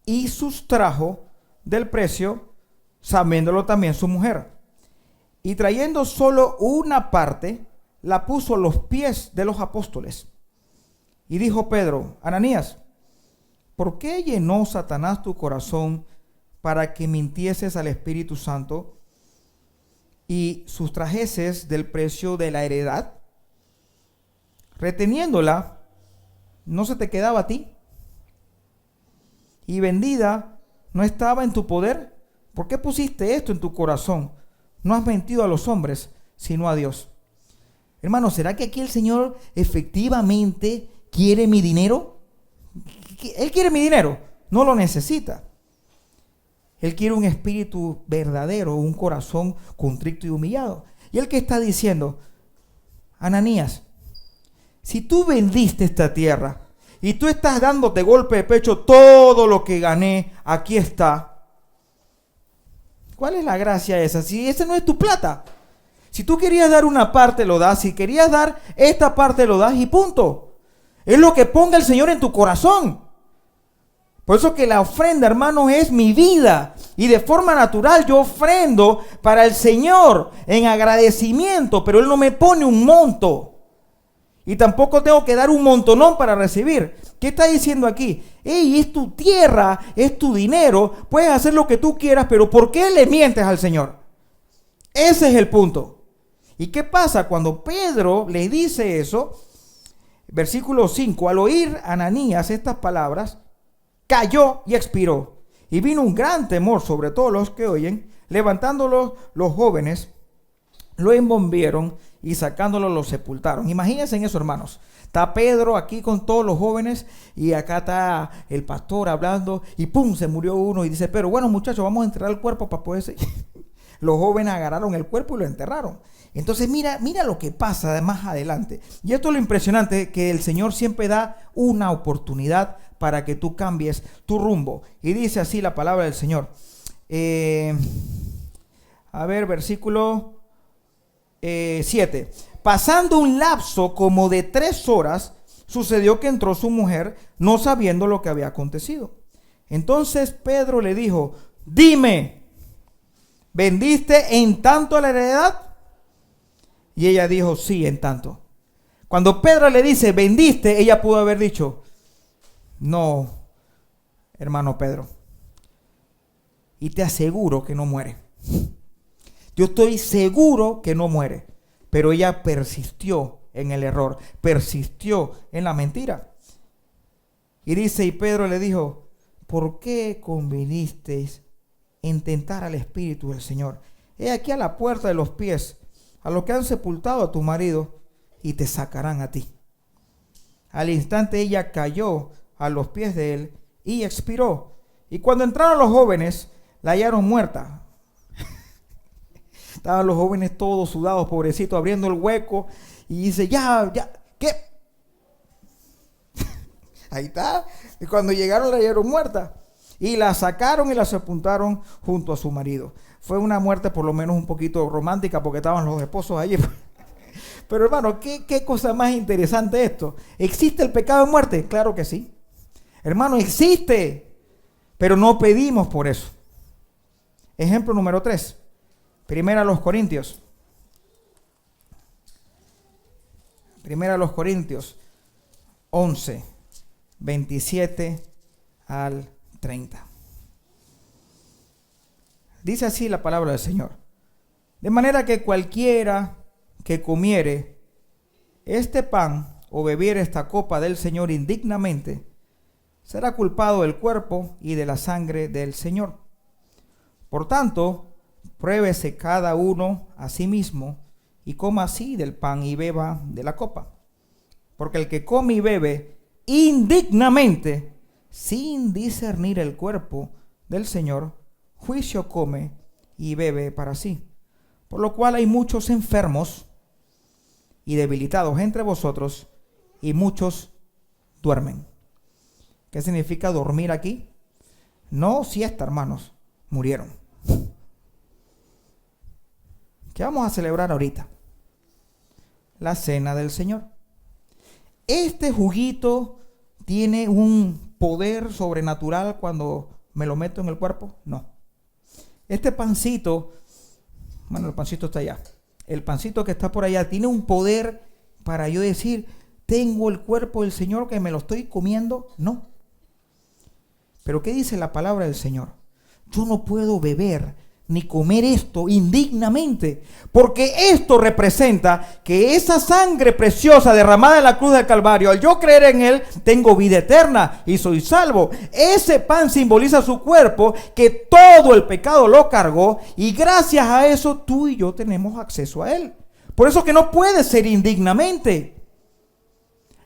y sustrajo del precio, sabiéndolo también su mujer. Y trayendo solo una parte, la puso a los pies de los apóstoles. Y dijo Pedro, Ananías, ¿por qué llenó Satanás tu corazón para que mintieses al Espíritu Santo y sustrajeses del precio de la heredad? Reteniéndola, ¿no se te quedaba a ti? Y vendida, ¿no estaba en tu poder? ¿Por qué pusiste esto en tu corazón? No has mentido a los hombres, sino a Dios. Hermano, ¿será que aquí el Señor efectivamente quiere mi dinero? Él quiere mi dinero, no lo necesita. Él quiere un espíritu verdadero, un corazón contrito y humillado. Y él que está diciendo, Ananías, si tú vendiste esta tierra y tú estás dándote golpe de pecho, todo lo que gané, aquí está. ¿Cuál es la gracia esa? Si esa no es tu plata. Si tú querías dar una parte, lo das. Si querías dar esta parte, lo das y punto. Es lo que ponga el Señor en tu corazón. Por eso que la ofrenda, hermano, es mi vida. Y de forma natural yo ofrendo para el Señor en agradecimiento, pero Él no me pone un monto. Y tampoco tengo que dar un montonón para recibir. ¿Qué está diciendo aquí? Ey, es tu tierra, es tu dinero, puedes hacer lo que tú quieras, pero ¿por qué le mientes al Señor? Ese es el punto. ¿Y qué pasa cuando Pedro le dice eso? Versículo 5, al oír Ananías estas palabras, cayó y expiró. Y vino un gran temor sobre todos los que oyen. Levantándolo los jóvenes, lo envolvieron y sacándolo lo sepultaron. Imagínense en eso, hermanos. Está Pedro aquí con todos los jóvenes y acá está el pastor hablando y ¡pum! Se murió uno y dice, pero bueno, muchachos, vamos a enterrar el cuerpo para poder seguir. Los jóvenes agarraron el cuerpo y lo enterraron. Entonces mira lo que pasa más adelante. Y esto es lo impresionante, que el Señor siempre da una oportunidad para que tú cambies tu rumbo. Y dice así la palabra del Señor. Versículo 7. Pasando un lapso como de 3 horas, sucedió que entró su mujer, no sabiendo lo que había acontecido. Entonces Pedro le dijo, dime, ¿vendiste en tanto la heredad? Y ella dijo, sí, en tanto. Cuando Pedro le dice, ¿vendiste? Ella pudo haber dicho, no, hermano Pedro. Y te aseguro que no muere. Yo estoy seguro que no muere. Pero ella persistió en el error, persistió en la mentira. Y dice, y Pedro le dijo, ¿por qué convinisteis en tentar al Espíritu del Señor? he aquí a la puerta de los pies a los que han sepultado a tu marido, y te sacarán a ti. Al instante ella cayó a los pies de él y expiró. Y cuando entraron los jóvenes, la hallaron muerta. Estaban los jóvenes todos sudados, pobrecitos, abriendo el hueco. Y dice, ya, ¿qué? Ahí está. Y cuando llegaron, la hallaron muerta. Y la sacaron y la sepultaron junto a su marido. Fue una muerte por lo menos un poquito romántica, porque estaban los esposos allí. Pero hermano, ¿qué cosa más interesante esto? ¿Existe el pecado de muerte? Claro que sí. Hermano, existe. Pero no pedimos por eso. Ejemplo número 3. Primera a los Corintios. Primera a los Corintios 11, 27 al 30. Dice así la palabra del Señor. De manera que cualquiera que comiere este pan o bebiere esta copa del Señor indignamente, será culpado del cuerpo y de la sangre del Señor. Por tanto, pruébese cada uno a sí mismo y coma así del pan y beba de la copa. Porque el que come y bebe indignamente, sin discernir el cuerpo del Señor, juicio come y bebe para sí. Por lo cual hay muchos enfermos y debilitados entre vosotros, y muchos duermen. ¿Qué significa dormir aquí? No siesta, hermanos, murieron. ¿Qué vamos a celebrar ahorita? La cena del Señor. Este juguito tiene un poder sobrenatural cuando me lo meto en el cuerpo. No. Este pancito, bueno, el pancito está allá. El pancito que está por allá tiene un poder para yo decir, tengo el cuerpo del Señor que me lo estoy comiendo. No. Pero ¿qué dice la palabra del Señor? Yo no puedo beber ni comer esto indignamente, porque esto representa que esa sangre preciosa derramada en la cruz del Calvario, al yo creer en él, tengo vida eterna y soy salvo. Ese pan simboliza su cuerpo, que todo el pecado lo cargó, y gracias a eso tú y yo tenemos acceso a él. Por eso que no puede ser indignamente.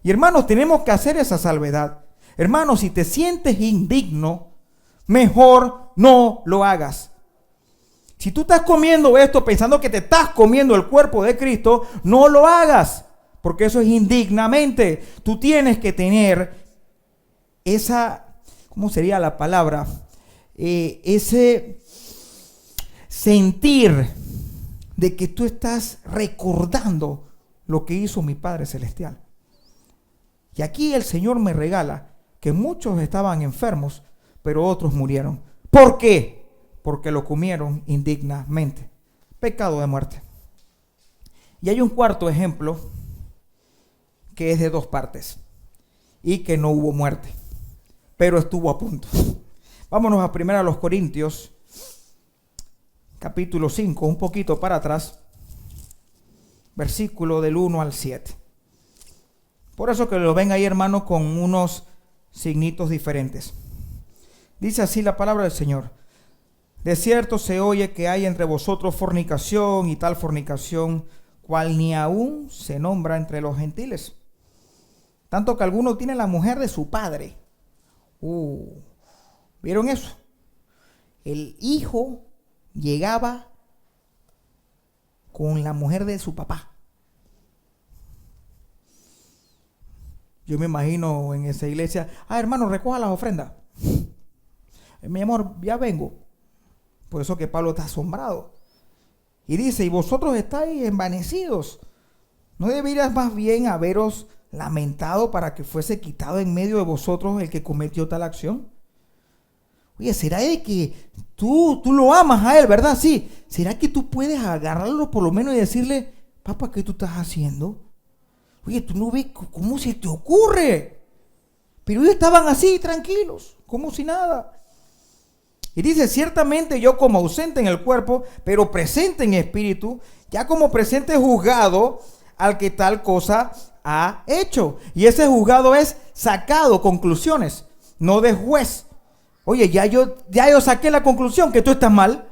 Y hermanos, tenemos que hacer esa salvedad. Hermanos, si te sientes indigno, mejor no lo hagas. Si tú estás comiendo esto pensando que te estás comiendo el cuerpo de Cristo, no lo hagas, porque eso es indignamente. Tú tienes que tener esa, ¿cómo sería la palabra? Ese sentir de que tú estás recordando lo que hizo mi Padre Celestial. Y aquí el Señor me regala que muchos estaban enfermos, pero otros murieron. ¿Por qué? Porque lo comieron indignamente. Pecado de muerte. Y hay un cuarto ejemplo que es de 2 partes y que no hubo muerte, pero estuvo a punto. Vámonos a 1 Corintios, capítulo 5, un poquito para atrás, versículo del 1 al 7. Por eso que lo ven ahí, hermano, con unos signitos diferentes. Dice así la palabra del Señor. De cierto se oye que hay entre vosotros fornicación, y tal fornicación cual ni aún se nombra entre los gentiles. Tanto que alguno tiene la mujer de su padre. ¿Vieron eso? El hijo llegaba con la mujer de su papá. Yo me imagino en esa iglesia, hermano, recoja las ofrendas. Mi amor, ya vengo. Por eso que Pablo está asombrado. Y dice, y vosotros estáis envanecidos. ¿No deberías más bien haberos lamentado para que fuese quitado en medio de vosotros el que cometió tal acción? Oye, ¿será de que tú lo amas a él, verdad? Sí. ¿Será que tú puedes agarrarlo por lo menos y decirle, papá, ¿qué tú estás haciendo? Oye, tú no ves cómo se te ocurre. Pero ellos estaban así, tranquilos, como si nada. Y dice, ciertamente yo como ausente en el cuerpo, pero presente en espíritu, ya como presente juzgado al que tal cosa ha hecho. Y ese juzgado es sacado conclusiones, no de juez. Oye, ya yo saqué la conclusión que tú estás mal.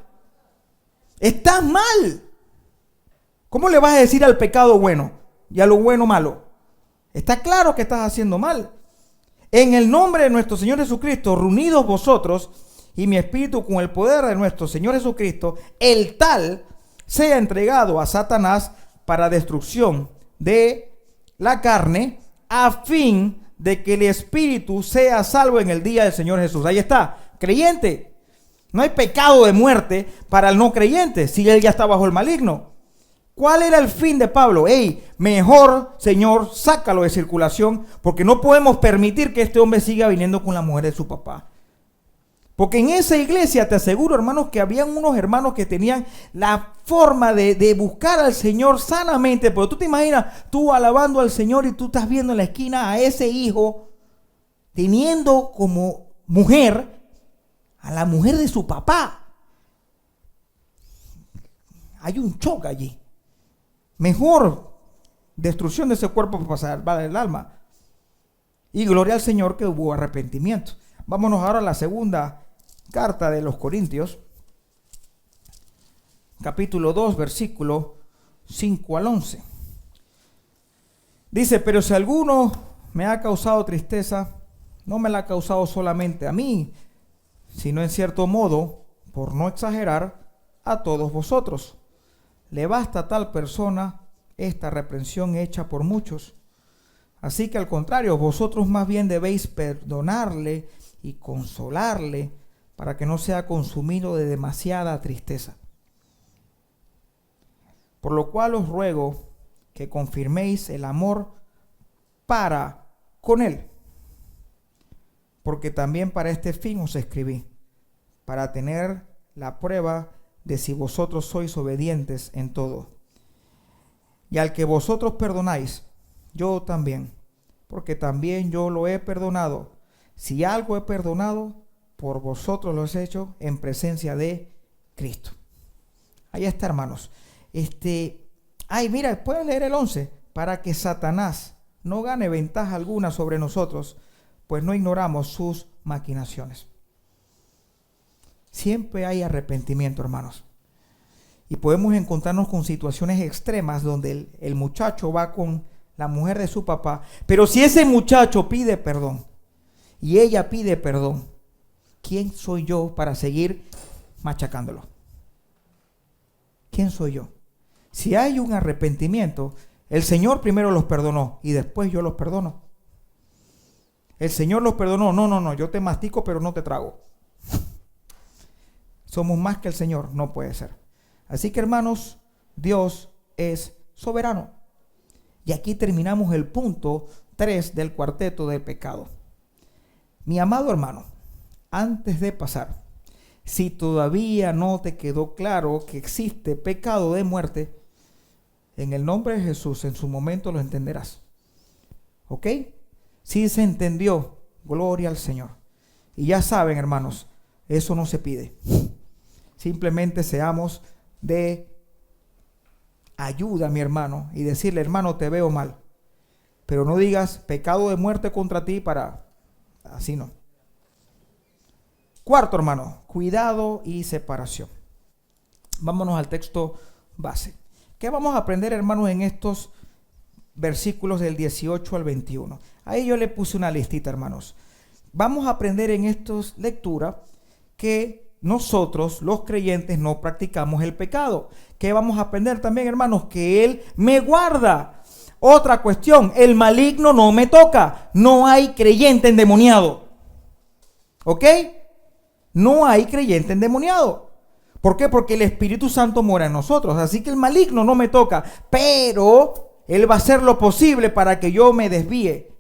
Estás mal. ¿Cómo le vas a decir al pecado bueno y a lo bueno malo? Está claro que estás haciendo mal. En el nombre de nuestro Señor Jesucristo, reunidos vosotros y mi espíritu con el poder de nuestro Señor Jesucristo, el tal sea entregado a Satanás para destrucción de la carne, a fin de que el espíritu sea salvo en el día del Señor Jesús. Ahí está, creyente. No hay pecado de muerte para el no creyente si él ya está bajo el maligno. ¿Cuál era el fin de Pablo? Mejor, Señor, sácalo de circulación, porque no podemos permitir que este hombre siga viniendo con la mujer de su papá. Porque en esa iglesia, te aseguro, hermanos, que habían unos hermanos que tenían la forma de buscar al Señor sanamente. Pero tú te imaginas, tú alabando al Señor y tú estás viendo en la esquina a ese hijo teniendo como mujer a la mujer de su papá. Hay un choque allí. Mejor destrucción de ese cuerpo para salvar el alma. Y gloria al Señor que hubo arrepentimiento. Vámonos ahora a la segunda carta de los Corintios, capítulo 2, versículo 5 al 11. Dice, pero si alguno me ha causado tristeza, no me la ha causado solamente a mí, sino en cierto modo, por no exagerar, a todos vosotros. Le basta a tal persona esta reprensión hecha por muchos. Así que al contrario, vosotros más bien debéis perdonarle y consolarle para que no sea consumido de demasiada tristeza. Por lo cual os ruego que confirméis el amor para con él, porque también para este fin os escribí, para tener la prueba de si vosotros sois obedientes en todo. Y al que vosotros perdonáis, yo también, porque también yo lo he perdonado. Si algo he perdonado, por vosotros lo he hecho en presencia de Cristo. Ahí está, hermanos. Mira, pueden leer el 11. Para que Satanás no gane ventaja alguna sobre nosotros, pues no ignoramos sus maquinaciones. Siempre hay arrepentimiento, hermanos. Y podemos encontrarnos con situaciones extremas donde el muchacho va con la mujer de su papá. Pero si ese muchacho pide perdón y ella pide perdón, ¿quién soy yo para seguir machacándolo? ¿Quién soy yo? Si hay un arrepentimiento, el Señor primero los perdonó y después yo los perdono. El Señor los perdonó. No, yo te mastico pero no te trago. Somos más que el Señor, no puede ser. Así que, hermanos, Dios es soberano. Y aquí terminamos el punto 3 del cuarteto del pecado. Mi amado hermano, antes de pasar, si todavía no te quedó claro que existe pecado de muerte, en el nombre de Jesús, en su momento lo entenderás. ¿Ok? Si se entendió, gloria al Señor. Y ya saben, hermanos, eso no se pide. Simplemente seamos de ayuda a mi hermano y decirle, hermano, te veo mal. Pero no digas pecado de muerte contra ti para... Así no. Cuarto, hermano, cuidado y separación. Vámonos al texto base. ¿Qué vamos a aprender, hermanos, en estos versículos del 18 al 21? Ahí yo le puse una listita, hermanos. Vamos a aprender en estas lecturas que nosotros, los creyentes, no practicamos el pecado. ¿Qué vamos a aprender también, hermanos? Que Él me guarda. Otra cuestión, el maligno no me toca. No hay creyente endemoniado. ¿Ok? No hay creyente endemoniado. ¿Por qué? Porque el Espíritu Santo mora en nosotros. Así que el maligno no me toca. Pero Él va a hacer lo posible para que yo me desvíe.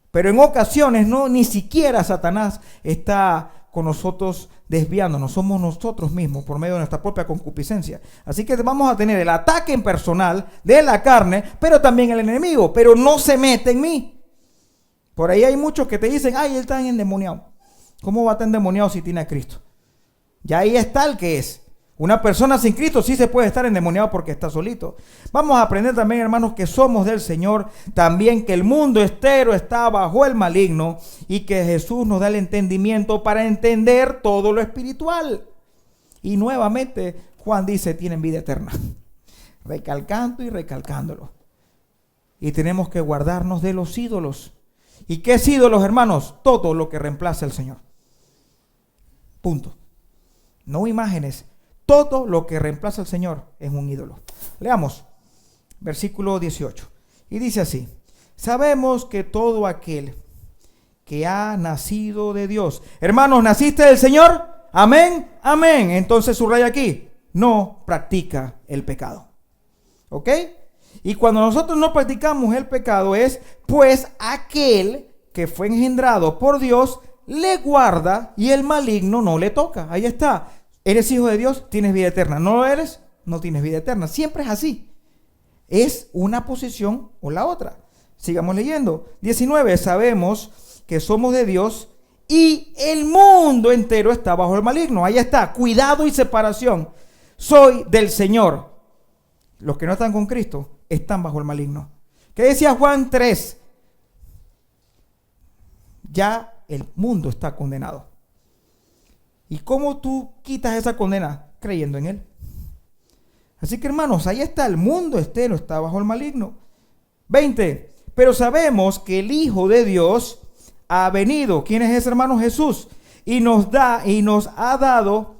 Pero en ocasiones ni siquiera Satanás está con nosotros desviándonos. Somos nosotros mismos por medio de nuestra propia concupiscencia. Así que vamos a tener el ataque en personal de la carne, pero también el enemigo. Pero no se mete en mí. Por ahí hay muchos que te dicen, él está endemoniado. ¿Cómo va a estar endemoniado si tiene a Cristo? Ya ahí está el que es. Una persona sin Cristo sí se puede estar endemoniado porque está solito. Vamos a aprender también, hermanos, que somos del Señor. También que el mundo entero está bajo el maligno. Y que Jesús nos da el entendimiento para entender todo lo espiritual. Y nuevamente Juan dice, tienen vida eterna. Recalcando y recalcándolo. Y tenemos que guardarnos de los ídolos. ¿Y qué es ídolos, hermanos? Todo lo que reemplaza al Señor. Punto. No imágenes. Todo lo que reemplaza al Señor es un ídolo. Leamos. Versículo 18. Y dice así. Sabemos que todo aquel que ha nacido de Dios. Hermanos, ¿naciste del Señor? Amén, amén. Entonces subraya aquí. No practica el pecado. ¿Ok? Y cuando nosotros no practicamos el pecado es, pues aquel que fue engendrado por Dios le guarda y el maligno no le toca. Ahí está. Eres hijo de Dios, tienes vida eterna. No lo eres, no tienes vida eterna. Siempre es así. Es una posición o la otra. Sigamos leyendo. 19. Sabemos que somos de Dios y el mundo entero está bajo el maligno. Ahí está. Cuidado y separación. Soy del Señor. Los que no están con Cristo están bajo el maligno. ¿Qué decía Juan 3? Ya el mundo está condenado. ¿Y cómo tú quitas esa condena? Creyendo en Él. Así que hermanos, ahí está, el mundo entero está bajo el maligno. 20. Pero sabemos que el Hijo de Dios ha venido. ¿Quién es ese, hermano? Jesús. Y nos ha dado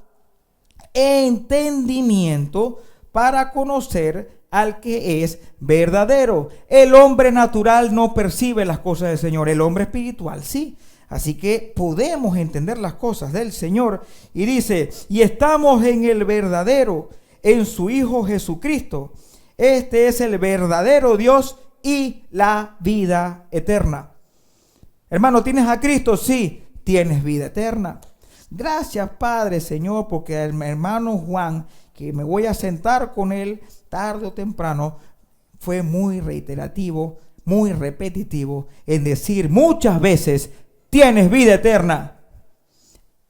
entendimiento para conocer al que es verdadero. El hombre natural no percibe las cosas del Señor. El hombre espiritual sí. Así que podemos entender las cosas del Señor. Y dice, y estamos en el verdadero, en su Hijo Jesucristo. Este es el verdadero Dios y la vida eterna. Hermano, ¿tienes a Cristo? Sí, tienes vida eterna. Gracias, Padre, Señor, porque el hermano Juan, que me voy a sentar con él tarde o temprano, fue muy reiterativo, muy repetitivo en decir muchas veces, tienes vida eterna,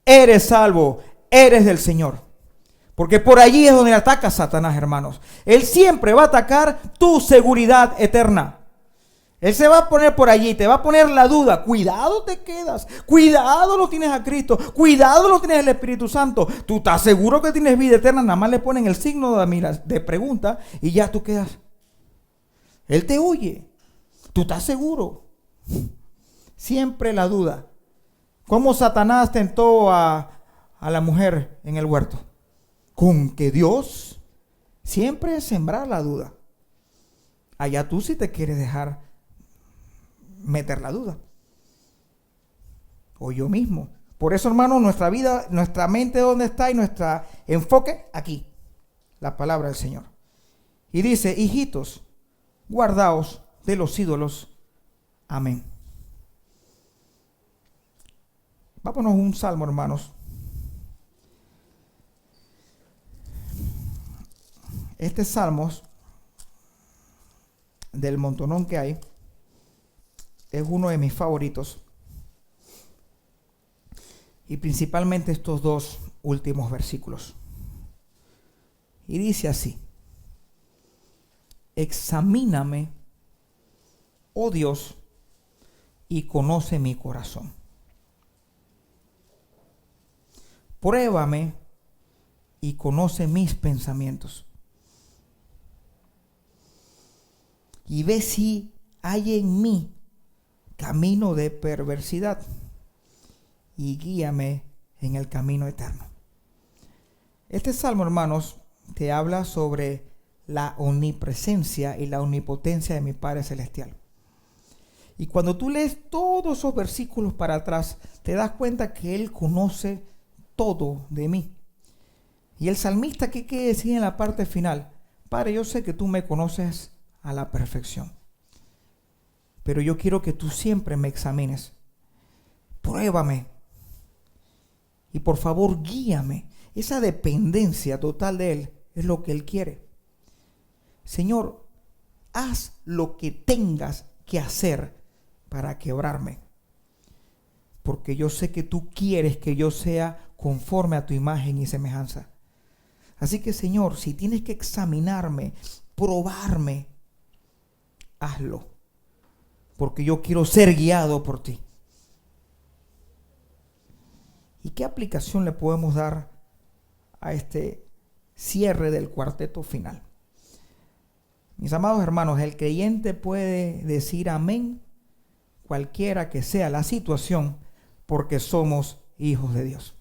eres salvo, eres del Señor. Porque por allí es donde ataca Satanás, hermanos. Él siempre va a atacar tu seguridad eterna. Él se va a poner por allí, te va a poner la duda. Cuidado te quedas, cuidado lo tienes a Cristo, cuidado lo tienes el Espíritu Santo. ¿Tú estás seguro que tienes vida eterna? Nada más le ponen el signo de pregunta y ya tú quedas. Él te oye. ¿Tú estás seguro? Siempre la duda. ¿Cómo Satanás tentó a la mujer en el huerto? Con que Dios siempre es sembrar la duda. Allá tú sí te quieres dejar meter la duda. O yo mismo. Por eso, hermano, nuestra vida, nuestra mente, ¿dónde está? Y nuestro enfoque, aquí. La palabra del Señor. Y dice, hijitos, guardaos de los ídolos. Amén. Vámonos a un salmo, hermanos. Este salmo, del montonón que hay, es uno de mis favoritos. Y principalmente estos dos últimos versículos. Y dice así: examíname, oh Dios, y conoce mi corazón. Pruébame y conoce mis pensamientos. Y ve si hay en mí camino de perversidad y guíame en el camino eterno. Este salmo, hermanos, te habla sobre la omnipresencia y la omnipotencia de mi Padre Celestial. Y cuando tú lees todos esos versículos para atrás, te das cuenta que Él conoce todo de mí. Y el salmista, ¿qué quiere decir en la parte final? Padre, yo sé que tú me conoces a la perfección, pero yo quiero que tú siempre me examines. Pruébame y por favor guíame. Esa dependencia total de Él es lo que Él quiere. Señor, haz lo que tengas que hacer para quebrarme, porque yo sé que tú quieres que yo sea conforme a tu imagen y semejanza. Así que, Señor, si tienes que examinarme, probarme, hazlo, porque yo quiero ser guiado por ti. ¿Y qué aplicación le podemos dar a este cierre del cuarteto final. Mis amados hermanos, el creyente puede decir amén cualquiera que sea la situación, porque somos hijos de Dios.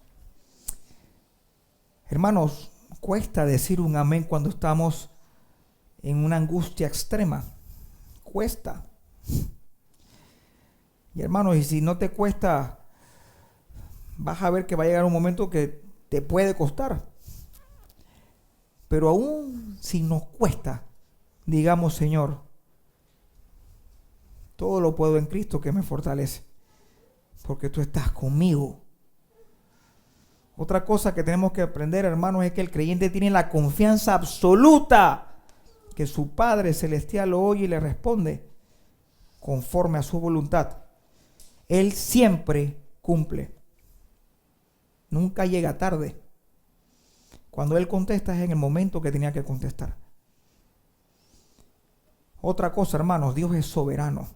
Hermanos, cuesta decir un amén cuando estamos en una angustia extrema. Cuesta. Y hermanos, y si no te cuesta, vas a ver que va a llegar un momento que te puede costar. Pero aún si nos cuesta, digamos: Señor, todo lo puedo en Cristo que me fortalece, porque tú estás conmigo. Otra cosa que tenemos que aprender, hermanos, es que el creyente tiene la confianza absoluta que su Padre Celestial lo oye y le responde conforme a su voluntad. Él siempre cumple. Nunca llega tarde. Cuando Él contesta es en el momento que tenía que contestar. Otra cosa, hermanos, Dios es soberano.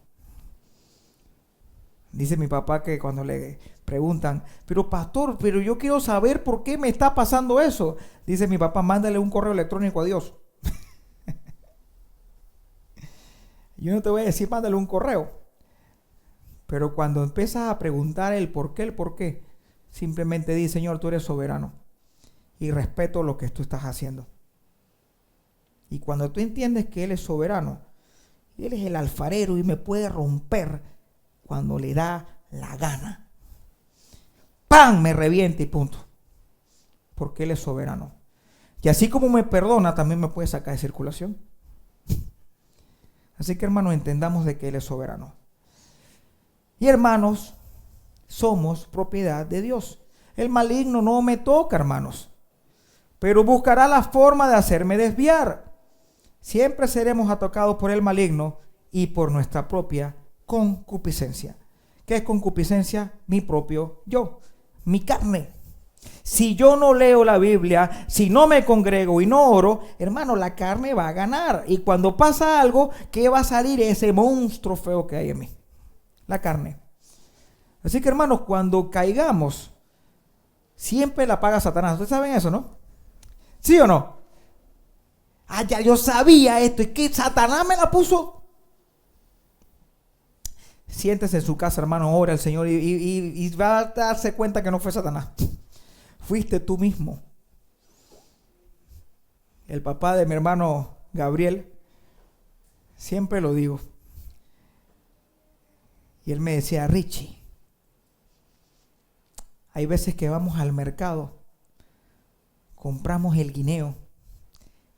Dice mi papá que cuando le preguntan: pero pastor, pero yo quiero saber por qué me está pasando eso. Dice mi papá: mándale un correo electrónico a Dios. Yo no te voy a decir mándale un correo. Pero cuando empiezas a preguntar el por qué, simplemente di: Señor, tú eres soberano y respeto lo que tú estás haciendo. Y cuando tú entiendes que Él es soberano, Él es el alfarero y me puede romper cuando le da la gana. ¡Pam! Me revienta y punto. Porque Él es soberano. Y así como me perdona, también me puede sacar de circulación. Así que, hermanos, entendamos de que Él es soberano. Y, hermanos, somos propiedad de Dios. El maligno no me toca, hermanos, pero buscará la forma de hacerme desviar. Siempre seremos atacados por el maligno y por nuestra propia concupiscencia. ¿Qué es concupiscencia? Mi propio yo, mi carne. Si yo no leo la Biblia, si no me congrego y no oro, hermano, la carne va a ganar. Y cuando pasa algo, ¿qué va a salir? Ese monstruo feo que hay en mí, la carne. Así que, hermanos, cuando caigamos, siempre la paga Satanás. ¿Ustedes saben eso, no? ¿Sí o no? Ah, ya yo sabía esto, es que Satanás me la puso. Siéntese en su casa, hermano, ora al Señor y va a darse cuenta que no fue Satanás. Fuiste tú mismo. El papá de mi hermano Gabriel, siempre lo digo. Y él me decía: Richie, hay veces que vamos al mercado, compramos el guineo,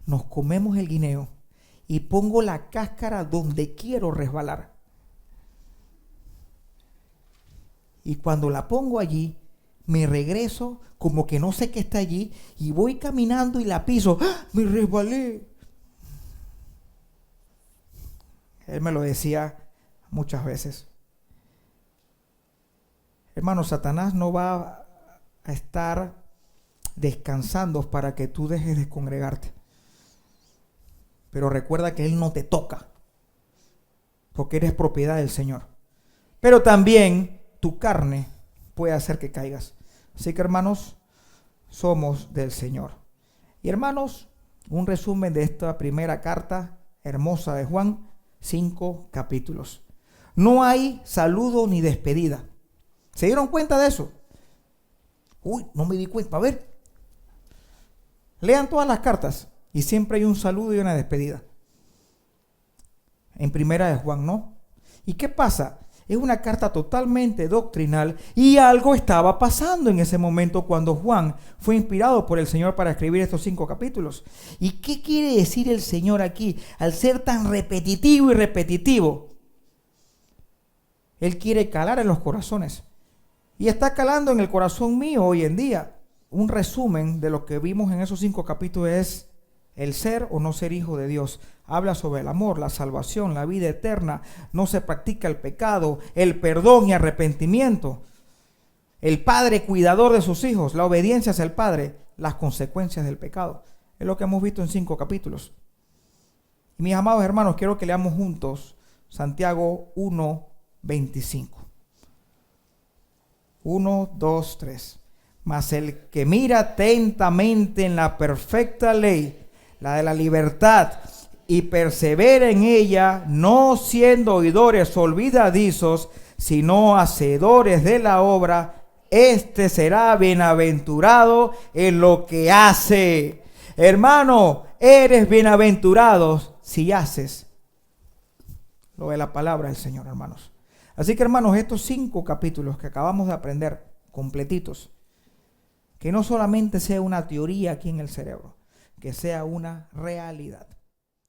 nos comemos el guineo y pongo la cáscara donde quiero resbalar. Y cuando la pongo allí, me regreso como que no sé qué está allí y voy caminando y la piso. ¡Ah! Me resbalé. Él me lo decía muchas veces. Hermano, Satanás no va a estar descansando para que tú dejes de congregarte. Pero recuerda que Él no te toca, porque eres propiedad del Señor. Pero también tu carne puede hacer que caigas. Así que, hermanos, somos del Señor. Y, hermanos, un resumen de esta primera carta hermosa de Juan, 5 capítulos. No hay saludo ni despedida. ¿Se dieron cuenta de eso? Uy, no me di cuenta. A ver, lean todas las cartas y siempre hay un saludo y una despedida. En primera de Juan, ¿no? ¿Y qué pasa? Es una carta totalmente doctrinal y algo estaba pasando en ese momento cuando Juan fue inspirado por el Señor para escribir estos 5 capítulos. ¿Y qué quiere decir el Señor aquí al ser tan repetitivo y repetitivo? Él quiere calar en los corazones y está calando en el corazón mío hoy en día. Un resumen de lo que vimos en esos 5 capítulos es el ser o no ser hijo de Dios. Habla sobre el amor, la salvación, la vida eterna. No se practica el pecado, el perdón y arrepentimiento. El padre cuidador de sus hijos, la obediencia hacia el padre, las consecuencias del pecado. Es lo que hemos visto en 5 capítulos. Y mis amados hermanos, quiero que leamos juntos Santiago 1:25. 1, 2, 3. Mas el que mira atentamente en la perfecta ley, la de la libertad, y persevera en ella, no siendo oidores olvidadizos, sino hacedores de la obra, este será bienaventurado en lo que hace. Hermano, eres bienaventurado si haces lo de la palabra del Señor, hermanos. Así que, hermanos, estos 5 capítulos que acabamos de aprender, completitos, que no solamente sea una teoría aquí en el cerebro, que sea una realidad.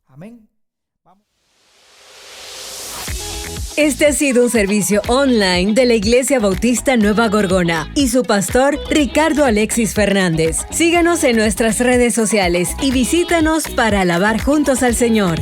Amén. Vamos. Este ha sido un servicio online de la Iglesia Bautista Nueva Gorgona y su pastor Ricardo Alexis Fernández. Síganos en nuestras redes sociales y visítanos para alabar juntos al Señor.